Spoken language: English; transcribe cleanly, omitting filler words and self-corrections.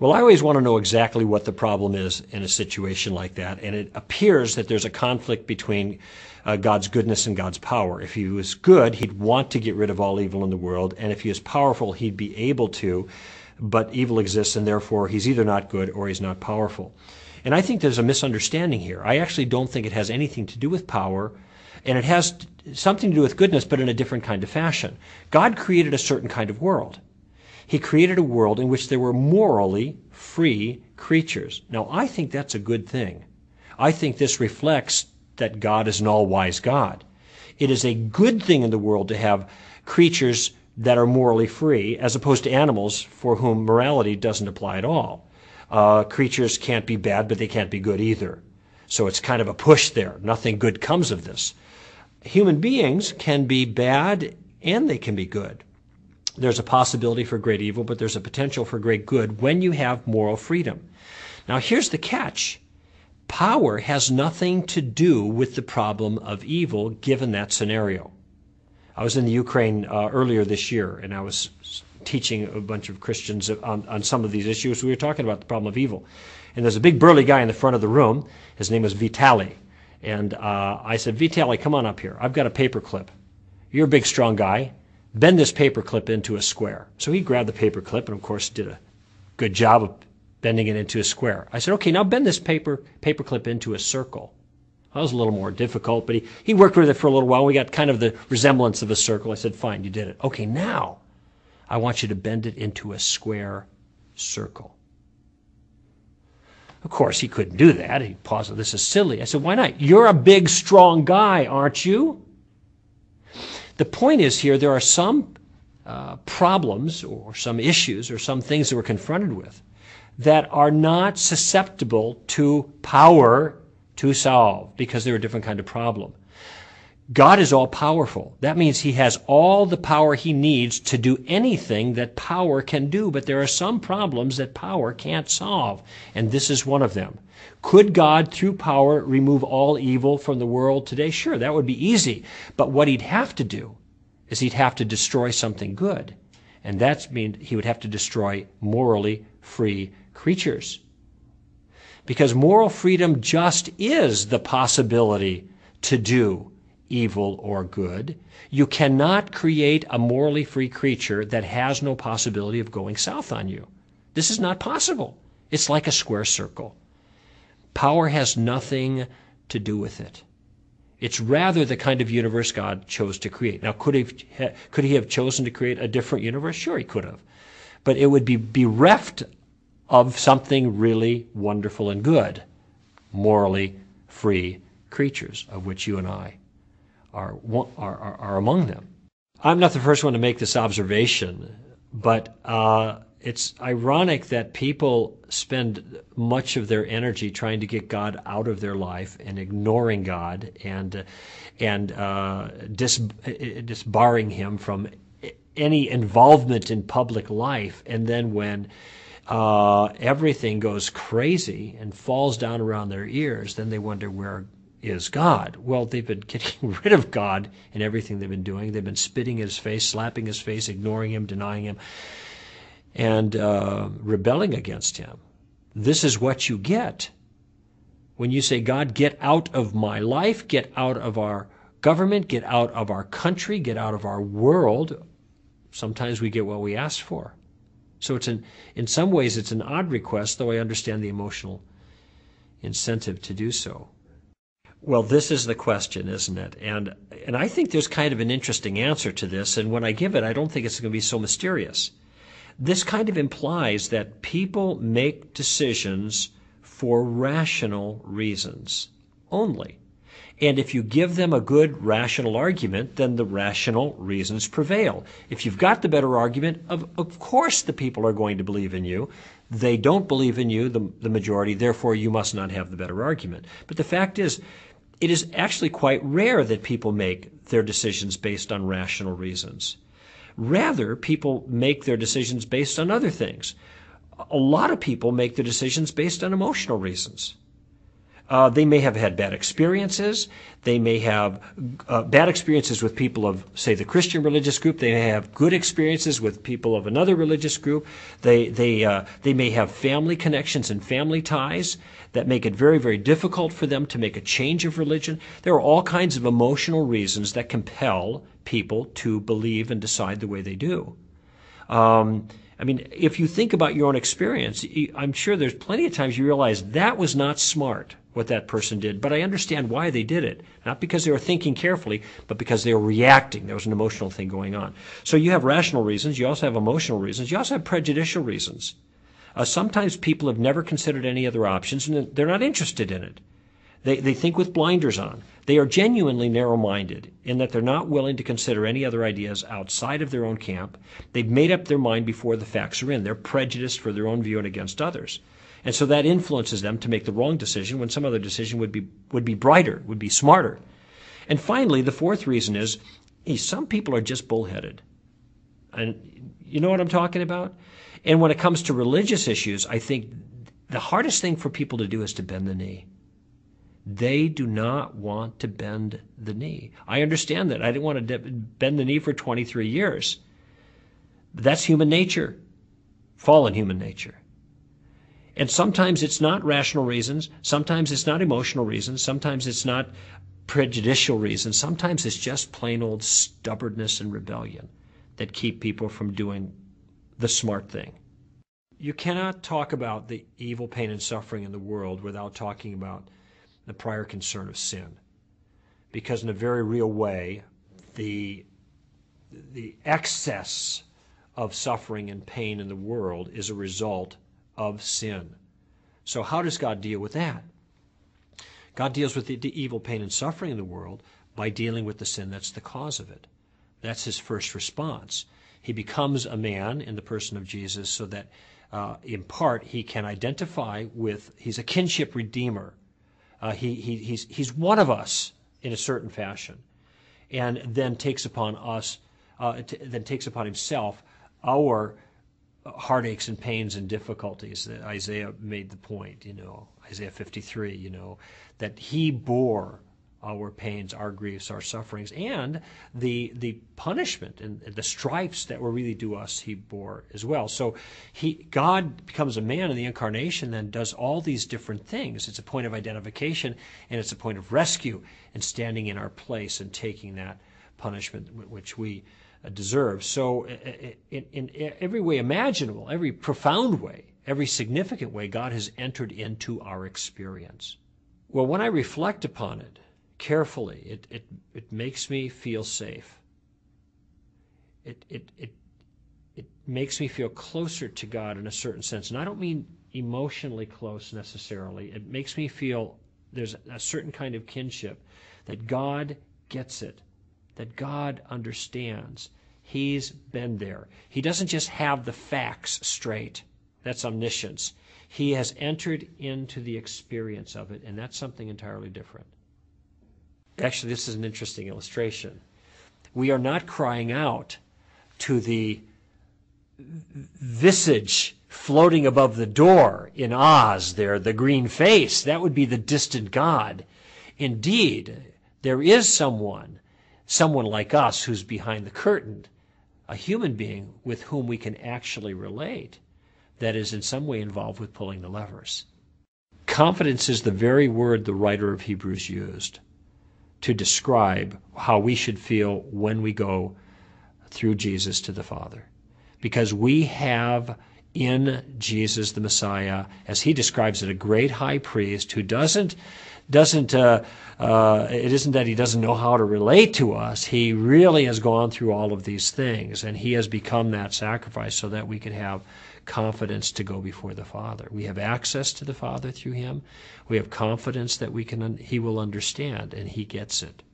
Well, I always want to know exactly what the problem is in a situation like that, and it appears that there's a conflict between God's goodness and God's power. If he was good, he'd want to get rid of all evil in the world, and if he is powerful, he'd be able to, but evil exists, and therefore he's either not good or he's not powerful. And I think there's a misunderstanding here. I actually don't think it has anything to do with power, and it has something to do with goodness, but in a different kind of fashion. God created a certain kind of world. He created a world in which there were morally free creatures. Now, I think that's a good thing. I think this reflects that God is an all-wise God. It is a good thing in the world to have creatures that are morally free, as opposed to animals for whom morality doesn't apply at all. Creatures can't be bad, but they can't be good either. So it's kind of a push there. Nothing good comes of this. Human beings can be bad and they can be good. There's a possibility for great evil, but there's a potential for great good when you have moral freedom. Now, here's the catch. Power has nothing to do with the problem of evil, given that scenario. I was in the Ukraine earlier this year, and I was teaching a bunch of Christians on some of these issues. We were talking about the problem of evil. And there's a big burly guy in the front of the room. His name was Vitaly. And I said, Vitaly, come on up here. I've got a paper clip. You're a big, strong guy. Bend this paper clip into a square. So he grabbed the paper clip and, of course, did a good job of bending it into a square. I said, okay, now bend this paper clip into a circle. That was a little more difficult, but he worked with it for a little while. We got kind of the resemblance of a circle. I said, fine, you did it. Okay, now I want you to bend it into a square circle. Of course, he couldn't do that. He paused. This is silly. I said, why not? You're a big, strong guy, aren't you? The point is here, there are some problems or some issues or some things that we're confronted with that are not susceptible to power to solve because they're a different kind of problem. God is all-powerful. That means he has all the power he needs to do anything that power can do, but there are some problems that power can't solve, and this is one of them. Could God, through power, remove all evil from the world today? Sure, that would be easy, but what he'd have to do is he'd have to destroy something good, and that means he would have to destroy morally free creatures. Because moral freedom just is the possibility to do evil or good. You cannot create a morally free creature that has no possibility of going south on you. This is not possible. It's like a square circle. Power has nothing to do with it. It's rather the kind of universe God chose to create. Now, could he have chosen to create a different universe? Sure, he could have. But it would be bereft of something really wonderful and good, morally free creatures, of which you and I are among them. I'm not the first one to make this observation, but it's ironic that people spend much of their energy trying to get God out of their life and ignoring God and disbarring him from any involvement in public life. And then when everything goes crazy and falls down around their ears, then they wonder, where is God? Well, they've been getting rid of God in everything they've been doing. They've been spitting in his face, slapping his face, ignoring him, denying him, and rebelling against him. This is what you get when you say, God, get out of my life, get out of our government, get out of our country, get out of our world. Sometimes we get what we ask for. So in some ways it's an odd request, though I understand the emotional incentive to do so. Well, this is the question, isn't it? And I think there's kind of an interesting answer to this, and when I give it, I don't think it's going to be so mysterious. This kind of implies that people make decisions for rational reasons only. And if you give them a good rational argument, then the rational reasons prevail. If you've got the better argument, of course the people are going to believe in you. They don't believe in you, the majority, therefore you must not have the better argument. But the fact is, it is actually quite rare that people make their decisions based on rational reasons. Rather, people make their decisions based on other things. A lot of people make their decisions based on emotional reasons. They may have had bad experiences. They may have bad experiences with people of, say, the Christian religious group. They may have good experiences with people of another religious group. They may have family connections and family ties that make it very, very difficult for them to make a change of religion. There are all kinds of emotional reasons that compel people to believe and decide the way they do. I mean, if you think about your own experience, I'm sure there's plenty of times you realize that was not smart, what that person did, but I understand why they did it. Not because they were thinking carefully, but because they were reacting. There was an emotional thing going on. So you have rational reasons. You also have emotional reasons. You also have prejudicial reasons. Sometimes people have never considered any other options, and they're not interested in it. They think with blinders on. They are genuinely narrow-minded in that they're not willing to consider any other ideas outside of their own camp. They've made up their mind before the facts are in. They're prejudiced for their own view and against others. And so that influences them to make the wrong decision when some other decision would be brighter, would be smarter. And finally, the fourth reason is, some people are just bullheaded. And you know what I'm talking about? And when it comes to religious issues, I think the hardest thing for people to do is to bend the knee. They do not want to bend the knee. I understand that. I didn't want to bend the knee for 23 years. But that's human nature, fallen human nature. And sometimes it's not rational reasons. Sometimes it's not emotional reasons. Sometimes it's not prejudicial reasons. Sometimes it's just plain old stubbornness and rebellion that keep people from doing the smart thing. You cannot talk about the evil, pain, and suffering in the world without talking about the prior concern of sin. Because in a very real way, the excess of suffering and pain in the world is a result of sin. So how does God deal with that? God deals with the evil, pain, and suffering in the world by dealing with the sin that's the cause of it. That's his first response. He becomes a man in the person of Jesus so that in part he can identify with, he's a kinship redeemer. He's one of us in a certain fashion, and then takes upon himself our heartaches and pains and difficulties. That Isaiah made the point, Isaiah 53, that he bore our pains, our griefs, our sufferings, and the punishment and the stripes that were really due us, he bore as well. So God becomes a man in the incarnation, then does all these different things. It's a point of identification, and it's a point of rescue, and standing in our place and taking that punishment which we deserve. So in every way imaginable, every profound way, every significant way, God has entered into our experience. Well, when I reflect upon it carefully, it makes me feel safe. It makes me feel closer to God in a certain sense. And I don't mean emotionally close necessarily. It makes me feel there's a certain kind of kinship, that God gets it, that God understands. He's been there. He doesn't just have the facts straight. That's omniscience. He has entered into the experience of it, and that's something entirely different. Actually, this is an interesting illustration. We are not crying out to the visage floating above the door in Oz there, the green face. That would be the distant God. Indeed, there is someone like us who's behind the curtain, a human being with whom we can actually relate, that is in some way involved with pulling the levers. Confidence is the very word the writer of Hebrews used to describe how we should feel when we go through Jesus to the Father. Because we have in Jesus the Messiah, as he describes it, a great high priest who it isn't that he doesn't know how to relate to us. He really has gone through all of these things, and he has become that sacrifice so that we can have confidence to go before the Father. We have access to the Father through him. We have confidence that he will understand, and he gets it.